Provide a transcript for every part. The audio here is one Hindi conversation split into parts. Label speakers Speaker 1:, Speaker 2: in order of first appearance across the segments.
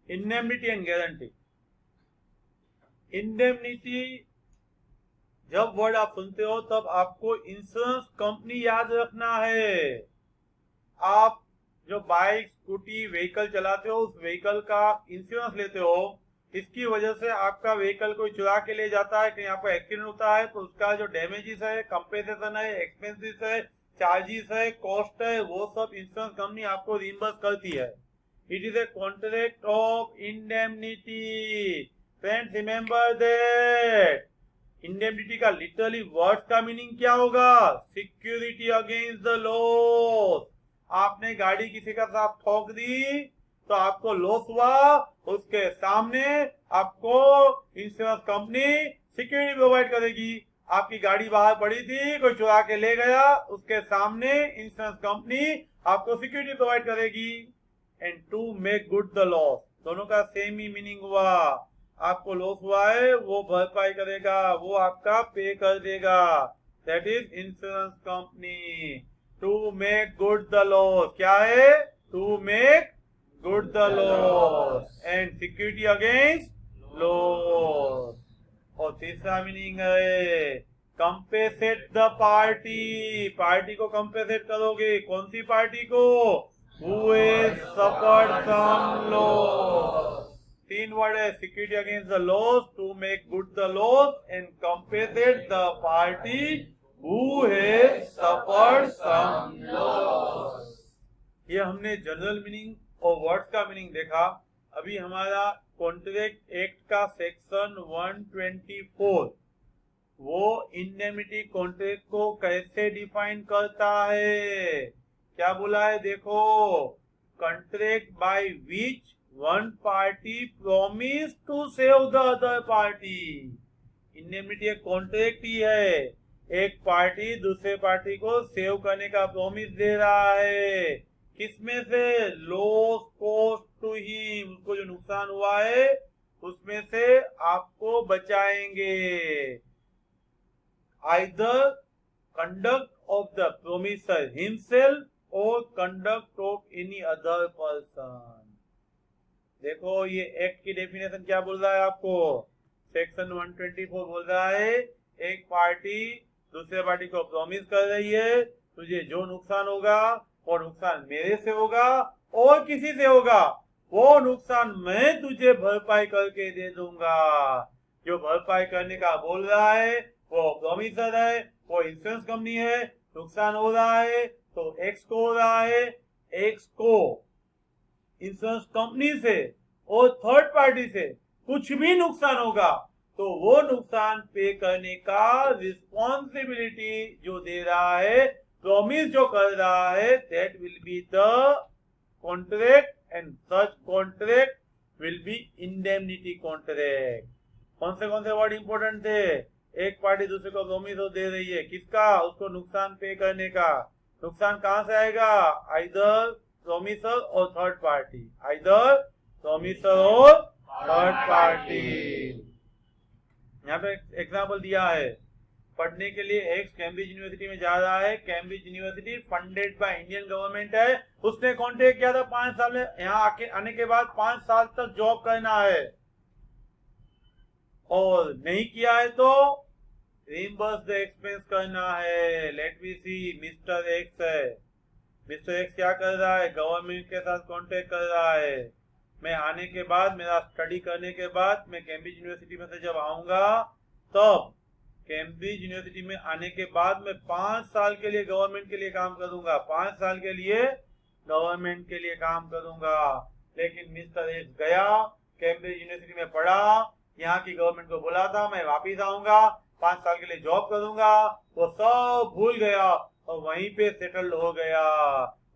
Speaker 1: Indemnity and guarantee. इंडेमनिटी जब वर्ड आप सुनते हो तब आपको इंश्योरेंस कंपनी याद रखना है। आप जो बाइक स्कूटी व्हीकल चलाते हो उस व्हीकल का इंश्योरेंस लेते हो, इसकी वजह से आपका व्हीकल कोई चुरा के ले जाता है, कहीं आपका एक्सीडेंट होता है तो उसका जो डैमेजेस है, कंपेंसेशन है, एक्सपेंसेस है, चार्जेस है, कॉस्ट है, वो सब इंश्योरेंस कंपनी आपको रिइंबर्स करती है। It is a contract of indemnity. Friends remember that indemnity का लिटरली वर्ड का मीनिंग क्या होगा? Security against the loss. आपने गाड़ी किसी का साथ ठोक दी तो आपको लॉस हुआ, उसके सामने आपको इंश्योरेंस कंपनी सिक्योरिटी प्रोवाइड करेगी। आपकी गाड़ी बाहर पड़ी थी, कोई चुरा के ले गया, उसके सामने इंश्योरेंस कंपनी आपको सिक्योरिटी प्रोवाइड करेगी। And to make good the loss, दोनों का सेम ही मीनिंग हुआ। आपको लॉस हुआ है वो भरपाई करेगा, वो आपका पे कर देगा। That is insurance company. To make good the loss क्या है? To make good the loss and security against loss. और तीसरा मीनिंग है कंपेसेट द पार्टी। पार्टी को कंपेसेट करोगे, कौन सी पार्टी को? Who has suffered some loss। तीन वर्ड है, security against the loss, to make good the loss and compensate the party who has suffered some loss. ये हमने जनरल मीनिंग और वर्ड्स का मीनिंग देखा। अभी हमारा कॉन्ट्रैक्ट एक्ट का सेक्शन 124 वो इंडेमनिटी कॉन्ट्रैक्ट को कैसे डिफाइन करता है? क्या बोला है देखो, contract by which one party promise to save the other party. Indemnity एक कॉन्ट्रैक्ट ही है, एक पार्टी दूसरे पार्टी को सेव करने का प्रॉमिस दे रहा है। किसमें से? लॉस कॉस्ट टू हिम, उसको जो नुकसान हुआ है उसमें से आपको बचाएंगे। Either conduct of the promisor himself और conduct of any other person. देखो ये एक्ट की डेफिनेशन क्या बोल रहा है आपको? सेक्शन 124 बोल रहा है एक पार्टी दूसरे पार्टी को प्रॉमिस कर रही है तुझे जो नुकसान होगा वो नुकसान मेरे से होगा और किसी से होगा, वो नुकसान मैं तुझे भरपाई करके दे दूंगा। जो भरपाई करने का बोल रहा है वो प्रॉमिसर है, वो इंश्योरेंस कंपनी है। नुकसान हो रहा है तो एक्स को हो रहा है, एक्स को इंश्योरेंस कंपनी से और थर्ड पार्टी से कुछ भी नुकसान होगा तो वो नुकसान पे करने का रिस्पॉन्सिबिलिटी जो दे रहा है, प्रॉमिस जो कर रहा है, that will be the contract and such contract will be indemnity contract. कौन से वर्ड इंपोर्टेंट थे? एक पार्टी दूसरे को प्रॉमिस दे रही है, किसका? उसको नुकसान पे करने का। नुकसान कहां से आएगा? आइदर प्रॉमिसर और थर्ड पार्टी, आइदर प्रॉमिसर और थर्ड पार्टी। यहाँ पे एग्जाम्पल दिया है, पढ़ने के लिए एक्स कैम्ब्रिज यूनिवर्सिटी में जा रहा है। Cambridge university funded by Indian government है। उसने कॉन्ट्रैक्ट किया था 5 साल में, यहाँ आने के बाद 5 साल तक जॉब करना है और नहीं किया है तो रिइंबर्स द एक्सपेंस करना है। लेट मी सी, मिस्टर एक्स है, मिस्टर एक्स क्या कर रहा है? गवर्नमेंट के साथ कॉन्टेक्ट कर रहा है। मैं आने के बाद, मेरा स्टडी करने के बाद मैं कैम्ब्रिज यूनिवर्सिटी में से जब आऊंगा तब कैम्ब्रिज यूनिवर्सिटी में आने के बाद मैं 5 साल के लिए गवर्नमेंट के लिए काम करूंगा, 5 साल के लिए गवर्नमेंट के लिए काम करूंगा। लेकिन मिस्टर एक्स गया कैम्ब्रिज यूनिवर्सिटी में पढ़ा, यहाँ की गवर्नमेंट को बोला था मैं वापिस आऊंगा 5 साल के लिए जॉब करूंगा, वो सब भूल गया और वहीं पे सेटल्ड हो गया।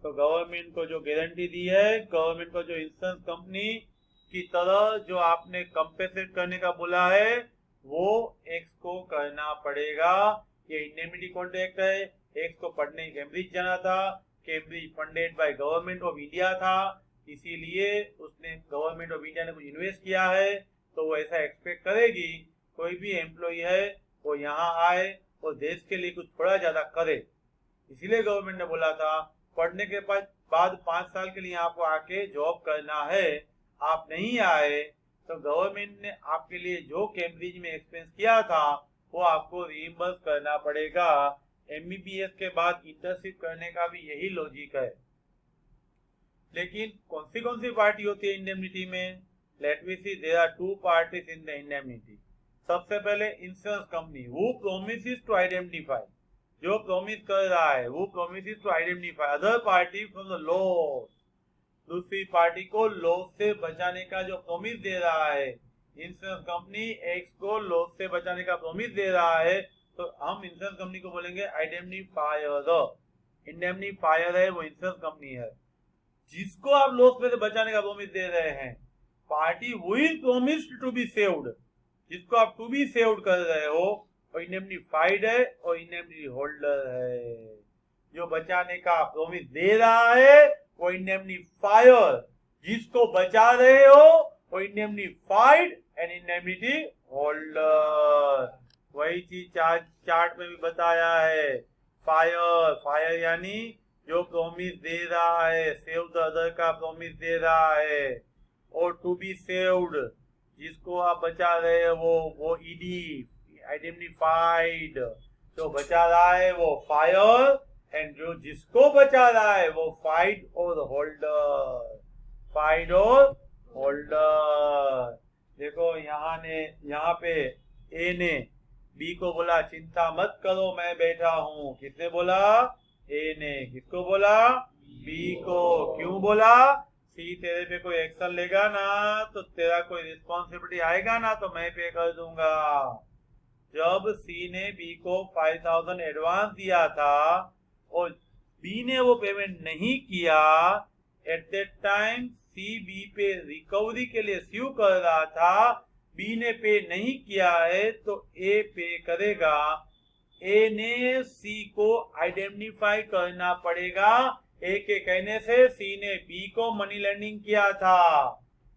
Speaker 1: तो गवर्नमेंट को जो गारंटी दी है, गवर्नमेंट को जो इंश्योरेंस कंपनी की तरह जो आपने कंपेसेट करने का बोला है वो एक्स को करना पड़ेगा। ये इंडेमनिटी कॉन्ट्रैक्ट है। एक्स को पढ़ने कैम्ब्रिज जाना था, Cambridge funded by government of India था, इसीलिए उसने गवर्नमेंट ऑफ इंडिया ने कुछ इन्वेस्ट किया है तो वो ऐसा एक्सपेक्ट करेगी कोई भी एम्प्लॉय है वो यहाँ आए और देश के लिए कुछ थोड़ा ज्यादा करे। इसीलिए गवर्नमेंट ने बोला था पढ़ने के बाद 5 साल के लिए आपको आके जॉब करना है। आप नहीं आए तो गवर्नमेंट ने आपके लिए जो कैम्ब्रिज में एक्सपेंस किया था वो आपको रीइंबर्स करना पड़ेगा। एमबीबीएस के बाद इंटर्नशिप करने का भी यही लॉजिक है। लेकिन कौन सी पार्टी होती है इंडेमनिटी में? Let me see, there are two parties in the indemnity. सबसे पहले इंश्योरेंस कंपनी, वो प्रोमिसेस टू आइडेंटिफाई, जो प्रॉमिस कर रहा है वो promises to identify other party from the loss. दूसरी पार्टी को लॉस से बचाने का जो प्रॉमिस दे रहा है, इंश्योरेंस कंपनी एक्स को लॉस से बचाने का प्रॉमिस दे रहा है, तो हम इंश्योरेंस कंपनी को बोलेंगे आइडेंटिफायर। इंडेमनिफायर है वो इंश्योरेंस कंपनी है जिसको आप लॉस में से बचाने का प्रॉमिस दे रहे हैं। Party who is promised to be saved, जिसको आप टू बी सेव्ड कर रहे हो, और इंडेमनिफाइड है और इंडेमनिटी होल्डर है। जो बचाने का प्रॉमिस दे रहा है वो इंडेमनिफायर, जिसको बचा रहे हो वो इंडेमनिफाइड एंड इंडेमनिटी होल्डर। वही चीज चार्ट में भी बताया है। फायर यानी जो प्रॉमिस दे रहा है, सेव द अदर का प्रॉमिस दे रहा है, और टू बी सेव्ड जिसको आप बचा रहे हो वो ईडी आइडेंटिफाइड। जो बचा रहा है वो फायर, एंड जो जिसको बचा रहा है वो फाइड और होल्डर। फाइड और होल्डर। देखो यहाँ पे ए ने बी को बोला चिंता मत करो मैं बैठा हूं। किसने बोला? ए ने। किसको बोला? बी को। क्यों बोला? सी तेरे पे कोई एक्शन लेगा ना तो तेरा कोई रिस्पॉन्सिबिलिटी आएगा ना तो मैं पे कर दूंगा। जब सी ने बी को 5000 एडवांस दिया था और बी ने वो पेमेंट नहीं किया, at that time C B पे रिकवरी के लिए स्यू कर रहा था। बी ने पे नहीं किया है तो ए पे करेगा। ए ने सी को आइडेंटिफाई करना पड़ेगा। ए के कहने से सी ने बी को मनी लेंडिंग किया था,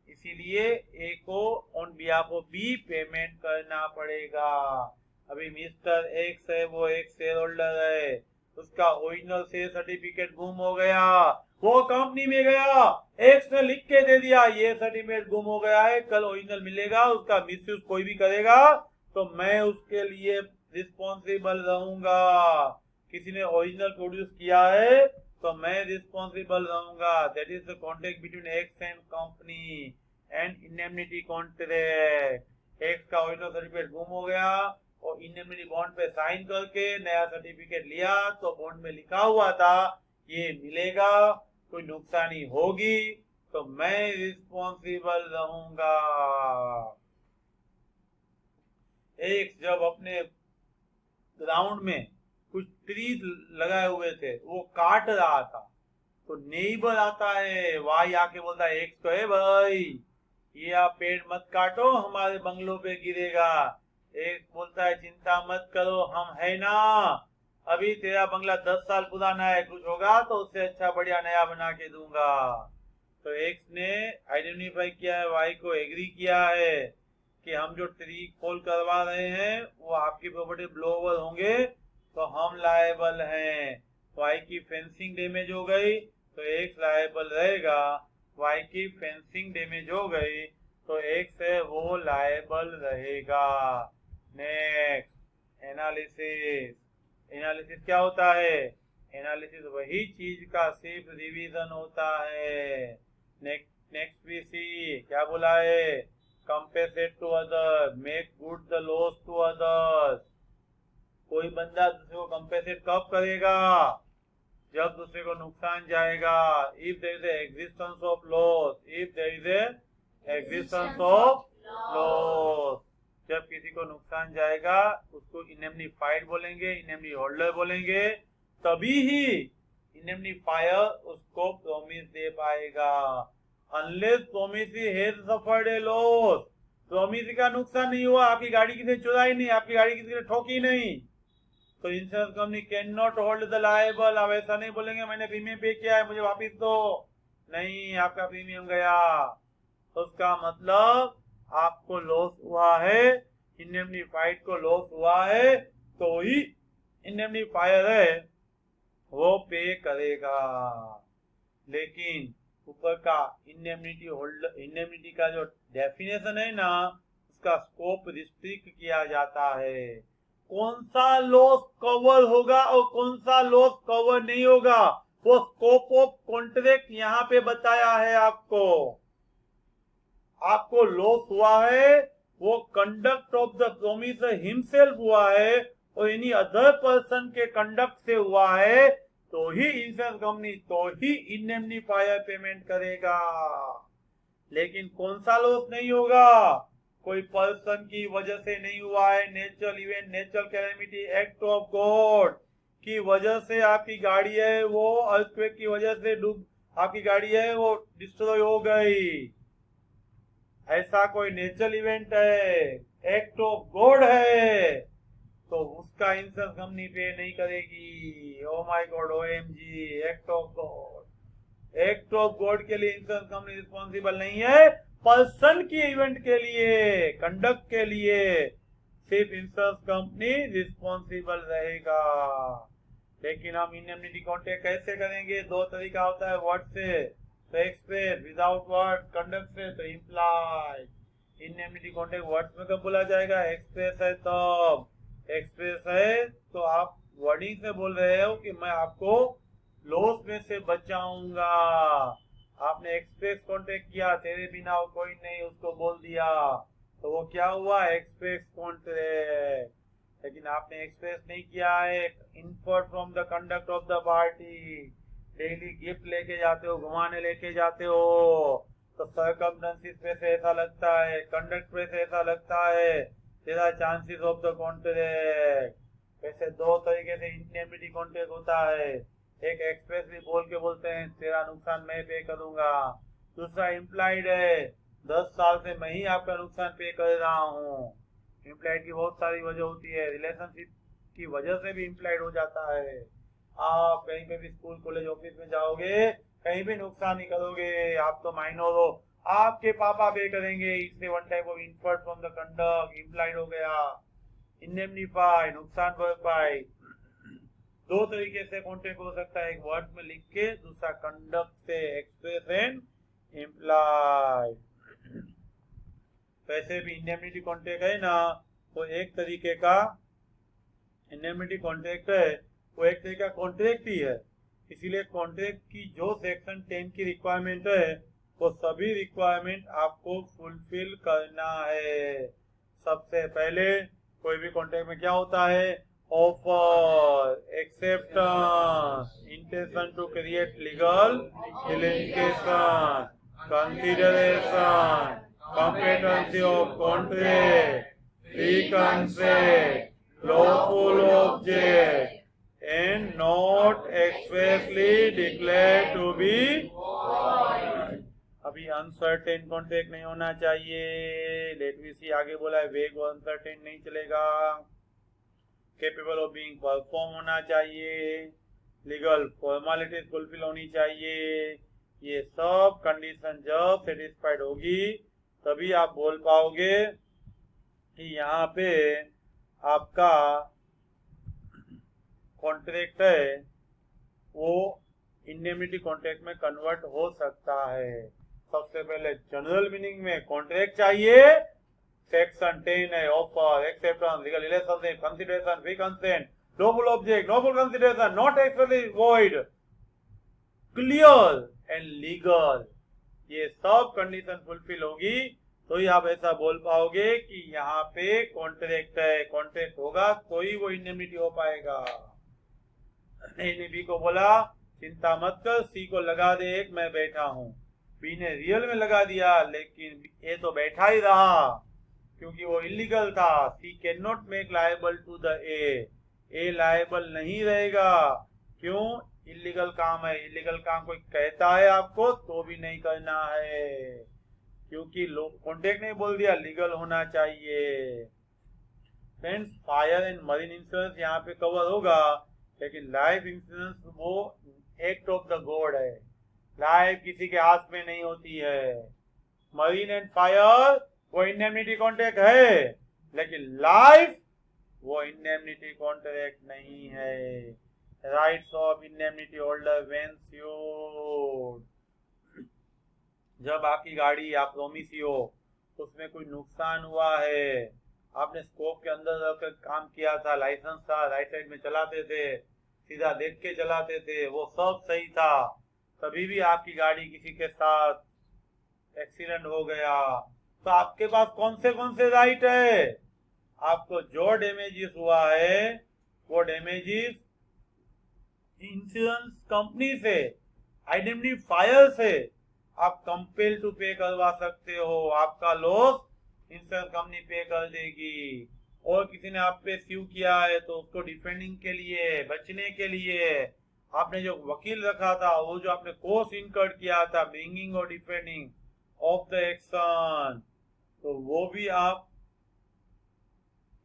Speaker 1: इसीलिए ए को on behalf of B payment करना पड़ेगा। अभी मिस्टर एक्स है वो एक शेयर होल्डर है, उसका ओरिजिनल शेयर सर्टिफिकेट गुम हो गया। वो कंपनी में गया, एक्स ने लिख के दे दिया ये सर्टिफिकेट गुम हो गया है, कल ओरिजिनल मिलेगा। उसका मिसयूज कोई भी करेगा तो मैं उसके लिए रिस्पॉन्सिबल रहूंगा। किसी ने ओरिजिनल प्रोड्यूस किया है तो मैं रिस्पॉन्सिबल रहूंगा। That is the contract between x and company and indemnity contract. X का ओरिजिनल सर्टिफिकेट गुम हो गया और इंडेमनिटी बॉन्ड पे साइन करके नया सर्टिफिकेट लिया तो बॉन्ड में लिखा हुआ था ये मिलेगा, कोई नुकसानी होगी तो मैं रिस्पॉन्सिबल रहूंगा। एक्स जब अपने ग्राउंड में कुछ ट्री लगाए हुए थे वो काट रहा था तो नेबर आता है, वाई आके बोलता है एक्स को, है भाई ये आप पेड़ मत काटो हमारे बंगलों पे गिरेगा। एक बोलता है चिंता मत करो हम है ना, अभी तेरा बंगला 10 साल पुराना है, कुछ होगा तो उससे अच्छा बढ़िया नया बना के दूंगा। तो एक्स ने आइडेंटिफाई किया है, वाई को एग्री किया है कि हम जो ट्री खोल करवा रहे हैं वो आपकी प्रॉपर्टी ब्लो ओवर होंगे तो हम लायबल हैं। वाई की फेंसिंग डैमेज हो गई तो एक्स लायबल रहेगा, वाई की फेंसिंग डैमेज हो गई तो एक्स है वो लायबल रहेगा। Next analysis. एनालिसिस क्या होता है? एनालिसिस वही चीज का सिर्फ रिवीजन होता है। नेक्स्ट भी सी क्या बोला है? Compensate to other, make good the loss to others. कोई बंदा दूसरे को कंपेसेट कब करेगा? जब दूसरे को नुकसान जाएगा। If there is existence of loss, if there is existence of loss, जब किसी को नुकसान जाएगा उसको इंडेमनिफाइड बोलेंगे, इंडेमनिटी होल्डर बोलेंगे, तभी ही इंडेमनिफायर उसको प्रॉमिस दे पाएगा। Unless promise has suffered A loss, promise का नुकसान नहीं हुआ, आपकी गाड़ी किसी ने चुराई नहीं, आपकी गाड़ी किसी ने ठोकी नहीं, तो insurance company can not hold the liable. आप ऐसा नहीं बोलेंगे मैंने प्रीमियम पे किया है मुझे वापस दो, नहीं आपका प्रीमियम गया तो उसका मतलब आपको लॉस हुआ है, इंडेमनिफाइड को लॉस हुआ है तो ही इंडेमनिफायर है वो पे करेगा। लेकिन ऊपर का इंडेमनिटी होल्डर, इंडेमनिटी का जो डेफिनेशन है ना, उसका स्कोप रिस्ट्रिक्ट किया जाता है। कौन सा लॉस कवर होगा और कौन सा लॉस कवर नहीं होगा, वो स्कोप ऑफ कॉन्ट्रैक्ट यहाँ पे बताया है आपको। आपको लॉस हुआ है वो conduct of the promisor himself हुआ है और एनी अदर पर्सन के कंडक्ट से हुआ है, तो ही इंश्योरेंस कंपनी, तो ही इंडेमनिफायर पेमेंट करेगा। लेकिन कौन सा लॉस नहीं होगा, कोई पर्सन की वजह से नहीं हुआ है, natural event, natural calamity, act of God की वजह से आपकी गाड़ी है वो अर्थक्वेक की वजह से डूब, आपकी गाड़ी है वो डिस्ट्रॉय हो गई, ऐसा कोई नेचुरल इवेंट है, एक्ट ऑफ गॉड है, तो उसका इंश्योरेंस कंपनी पे नहीं करेगी। Oh my God, OMG, act of God. Act of God के लिए इंश्योरेंस कंपनी रिस्पॉन्सिबल नहीं है, पर्सन की इवेंट के लिए, कंडक्ट के लिए सिर्फ इंश्योरेंस कंपनी रिस्पॉन्सिबल रहेगा। लेकिन हम इंडेमनिटी कॉन्ट्रैक्ट कैसे करेंगे, दो तरीका होता है, वर्ड से तो एक्सप्रेस, विदाउट वर्ड, कंडक्ट से तो इम्प्लाई। इंडेमनिटी कॉन्ट्रैक्ट वर्ड्स में कब बोला जाएगा, एक्सप्रेस है तब। एक्सप्रेस है तो आप वर्डिंग से बोल रहे हो कि मैं आपको लॉस में से बचाऊंगा। आपने एक्सप्रेस कॉन्ट्रैक्ट किया, तेरे बिना कोई नहीं, उसको बोल दिया, तो वो क्या हुआ, एक्सप्रेस कॉन्ट्रैक्ट। लेकिन आपने एक्सप्रेस नहीं किया है, inferred from the conduct of the party, daily gift लेके जाते हो, घुमाने लेके जाते हो, तो सर्कमस्टेंसेस पे से ऐसा लगता है, कंडक्ट पे से ऐसा लगता है, तेरा चांसेस ऑफ द कॉन्ट्रैक्ट। वैसे दो तरीके से इंडेमनिटी कॉन्ट्रैक्ट होता है, एक एक्सप्रेसली बोल के बोलते हैं तेरा नुकसान मैं पे करूंगा, दूसरा इम्प्लाइड है 10 साल से मैं ही आपका नुकसान पे कर रहा हूँ। इम्प्लाइड की बहुत सारी वजह होती है, रिलेशनशिप की वजह से भी इम्प्लाइड हो जाता है। आप कहीं पे भी स्कूल कॉलेज ऑफिस में जाओगे, कहीं भी नुकसान नहीं करोगे, आप तो माइनर हो, आपके पापा पे करेंगे, इससे one type of inferred from the conduct, implied हो गया। इंडेमनिफाई, नुकसान भरपाई, दो तरीके से कॉन्ट्रैक्ट हो सकता है, एक वर्ड में लिख के, दूसरा कंडक्ट से, एक्सप्रेस एंड इम्प्लाई। वैसे भी इंडेमनिटी कॉन्ट्रैक्ट है ना, तो एक तरीके का इंडेमनिटी कॉन्ट्रैक्ट है, वो एक तरीके का कॉन्ट्रैक्ट ही है। इसीलिए कॉन्ट्रैक्ट की जो सेक्शन 10 की रिक्वायरमेंट है, वो सभी रिक्वायरमेंट आपको फुलफिल करना है। सबसे पहले कोई भी कॉन्ट्रैक्ट में क्या होता है, offer, acceptance, intention to create legal relation, consideration, competency of contract, free contract, lawful object, and not expressly declared to be। अभी अनसर्टेन कॉन्ट्रैक्ट नहीं होना चाहिए। लेट मी सी, आगे बोला है वेग और अनसर्टेन नहीं चलेगा। केपेबल ऑफ बीइंग परफॉर्म होना चाहिए, लीगल फॉर्मेलिटीज फुलफिल होनी चाहिए। ये सब कंडीशन जब सेटिस्फाइड होगी तभी आप बोल पाओगे कि यहाँ पे आपका कॉन्ट्रैक्ट है वो इंडेमनिटी कॉन्ट्रैक्ट में कन्वर्ट हो सकता है। सबसे पहले जनरल मीनिंग में कॉन्ट्रैक्ट चाहिए, सेक्शन 10 है, offer, acceptance, legal relationship, consideration, free consent, lawful object, lawful consideration, not expressly void, clear and legal. ये सब कंडीशन फुलफिल होगी तो ही आप ऐसा बोल पाओगे कि यहाँ पे कॉन्ट्रैक्ट है। कॉन्ट्रैक्ट होगा तो ही वो इंडेमनिटी हो पाएगा। ने बी को बोला चिंता मत कर, सी को लगा दे एक, मैं बैठा हूँ। बी ने रियल में लगा दिया, लेकिन ए तो बैठा ही रहा क्योंकि वो इलीगल था। See can not make liable to the A liable नहीं रहेगा। क्यों? इलीगल काम है। इलीगल काम कोई कहता है आपको तो भी नहीं करना है, क्योंकि लोग कॉन्ट्रैक्ट नहीं बोल दिया, लीगल होना चाहिए। Friends, fire and marine insurance यहाँ पे कवर होगा, लेकिन लाइफ इंश्योरेंस वो एक्ट ऑफ द गॉड है। लाइफ किसी के हाथ में नहीं होती है। मरीन एंड फायर वो इंडेमनिटी कॉन्ट्रैक्ट है, लेकिन लाइफ वो इंडेमनिटी कॉन्ट्रैक्ट नहीं है। Rights of indemnity holder when sued. जब आपकी गाड़ी आप प्रोमिस हो उसमें कोई नुकसान हुआ है, आपने स्कोप के अंदर रहकर काम किया था, लाइसेंस था, राइट साइड में चलाते थे, सीधा देख के चलाते थे, वो सब सही था, कभी भी आपकी गाड़ी किसी के साथ एक्सीडेंट हो गया, तो आपके पास कौन से राइट है? आपको जो डैमेजेस हुआ है वो डैमेजेस इंश्योरेंस कंपनी से, आइडेंटिफायर से आप कंपेल टू पे करवा सकते हो। आपका लॉस इंश्योरेंस कंपनी पे कर देगी। और किसी ने आप पे स्यू किया है तो उसको डिफेंडिंग के लिए, बचने के लिए आपने जो वकील रखा था, वो जो आपने कॉस्ट इनकर्ड किया था ब्रिंगिंग और डिफेंडिंग ऑफ द एक्शन, तो वो भी आप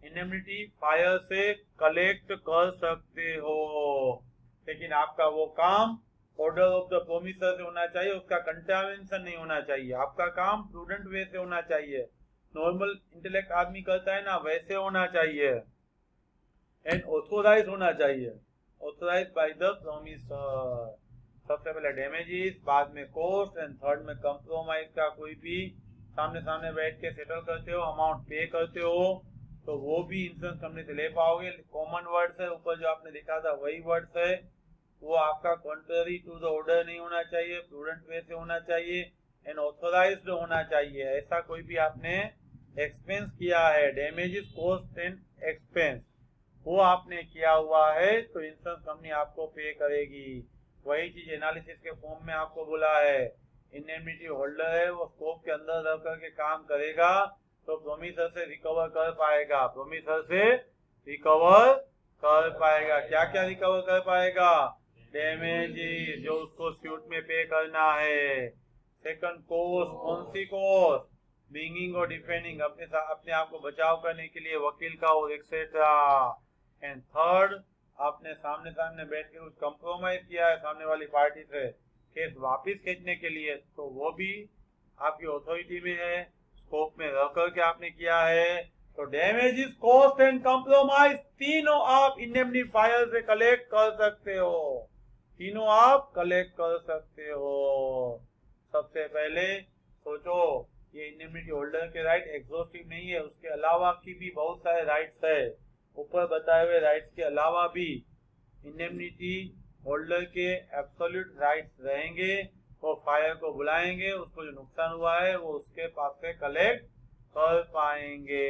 Speaker 1: इंडेमनिटी फायर से कलेक्ट कर सकते हो। लेकिन आपका वो काम ऑर्डर ऑफ द प्रोमिसर से होना चाहिए, उसका कंटामिनेशन नहीं होना चाहिए। आपका काम प्रूडेंट वे से होना चाहिए, नॉर्मल इंटेलेक्ट आदमी करता है ना वैसे होना चाहिए, एंड ऑथोराइज होना चाहिए, ऑथोराइज बाय द प्रोमिसर। सबसे पहले डैमेजेस, बाद में कॉस्ट, एंड थर्ड में कंप्रोमाइज का कोई भी सामने सामने बैठ के सेटल करते हो, अमाउंट पे करते हो, तो वो भी इंश्योरेंस कंपनी से ले पाओगे। कॉमन वर्ड्स है, ऊपर जो आपने देखा था वही वर्ड्स है, वो आपका कॉन्ट्ररी टू द ऑर्डर नहीं होना चाहिए, प्रूडेंट वे से होना चाहिए, एंड ऑथोराइज्ड होना चाहिए। ऐसा कोई भी आपने एक्सपेंस किया है, डैमेजेस, कॉस्ट एंड एक्सपेंस, वो आपने किया हुआ है तो इंश्योरेंस कंपनी आपको पे करेगी। वही चीज एनालिसिस के फॉर्म में आपको बोला है, इंडेमनिटी होल्डर है वो स्कोप के अंदर रह करके काम करेगा तो प्रोमिसर से रिकवर कर पाएगा, प्रोमिसर से रिकवर कर पाएगा। क्या क्या रिकवर कर पाएगा? डैमेजेस जो उसको सूट में पे करना है, सेकंड कॉस्ट, कौन सी कॉस्ट? ब्रिंगिंग और डिफेंडिंग, अपने आप को बचाव करने के लिए वकील का और एक्सेट्रा, एंड थर्ड आपने सामने सामने बैठ के कुछ कंप्रोमाइज किया है सामने वाली पार्टी से केस वापस खींचने के लिए, तो वो भी आपकी अथॉरिटी में है, स्कोप में रह करके आपने किया है। तो डैमेजेस, कॉस्ट एंड कंप्रोमाइज तीनों आप इंडेमनिफायर से कलेक्ट कर सकते हो, तीनों आप कलेक्ट कर सकते हो। सबसे पहले सोचो, ये इंडेमनिटी होल्डर के राइट एग्जॉस्टिव नहीं है, उसके अलावा की भी बहुत सारे राइट्स है। ऊपर बताए हुए राइट्स के अलावा भी इंडेमनिटी होल्डर के एब्सोल्यूट राइट्स रहेंगे। वो फायर को बुलाएंगे, उसको जो नुकसान हुआ है वो उसके पास से कलेक्ट कर पाएंगे।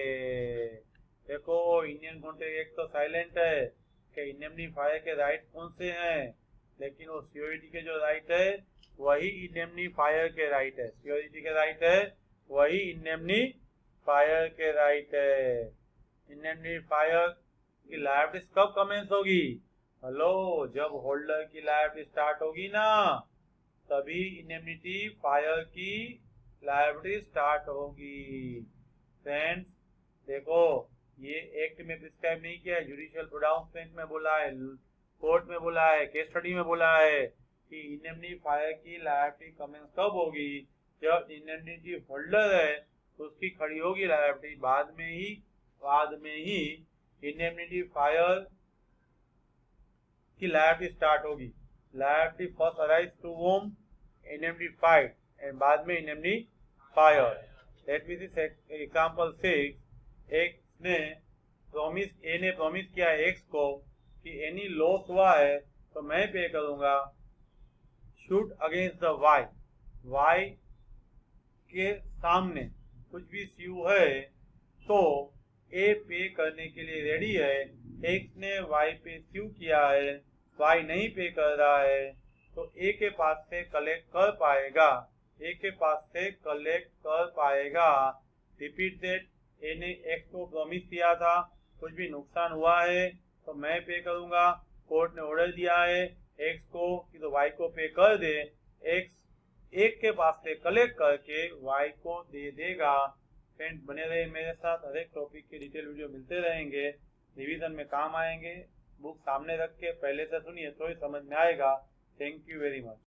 Speaker 1: देखो इंडियन कॉन्ट्रैक्ट एक्ट तो साइलेंट है कि इंडेमनिटी फायर के राइट कौन से हैं, लेकिन वो सिक्योरिटी के जो राइट है वही इंडेमनिटी फायर के राइट है, सिक्योरिटी के राइट है वही इंडेमनिटी फायर के राइट है। इंडेमनिटी फायर की लायबिलिटी कब कमेंस होगी? हेलो, जब होल्डर की लायबिलिटी स्टार्ट होगी ना, तभी इंडेमनिटी फायर की लायबिलिटी स्टार्ट होगी। फ्रेंड्स देखो, ये एक्ट में प्रिस्क्राइब नहीं किया है, जुडिशियल प्रोनाउंसमेंट में बोला है, कोर्ट में बोला है, केस स्टडी में बोला है कि इंडेमनिटी फायर की लायबिलिटी कमेंस कब होगी? जब इंडेमनिटी होल्डर है उसकी खड़ी होगी लायबिलिटी, बाद में ही इंडेमनिटी फायर की लायबिलिटी स्टार्ट होगी। Liability first arise to whom? Indemnified, and बाद में indemnity fire. Let me see example 6। X ने प्रॉमिस किया है एक्स को कि एनी लॉस हुआ है तो मैं पे करूंगा, suit against the Y, Y के सामने कुछ भी स्यू है तो ए पे करने के लिए रेडी है। एक्स ने वाई पे स्यू किया है, वाई नहीं पे कर रहा है, तो ए के पास से कलेक्ट कर पाएगा, ए के पास से कलेक्ट कर पाएगा। रिपीट दैट, ए ने एक्स को प्रॉमिस किया था कुछ भी नुकसान हुआ है तो मैं पे करूंगा, कोर्ट ने ऑर्डर दिया है एक्स को कि तो वाई को पे कर दे, एक्स एक के पास से कलेक्ट करके वाई को दे देगा। फ्रेंड्स बने रहे मेरे साथ, हर एक टॉपिक के डिटेल वीडियो मिलते रहेंगे, रिवीजन में काम आएंगे। बुक सामने रख के पहले से सुनिए तो ही समझ में आएगा। Thank you very much.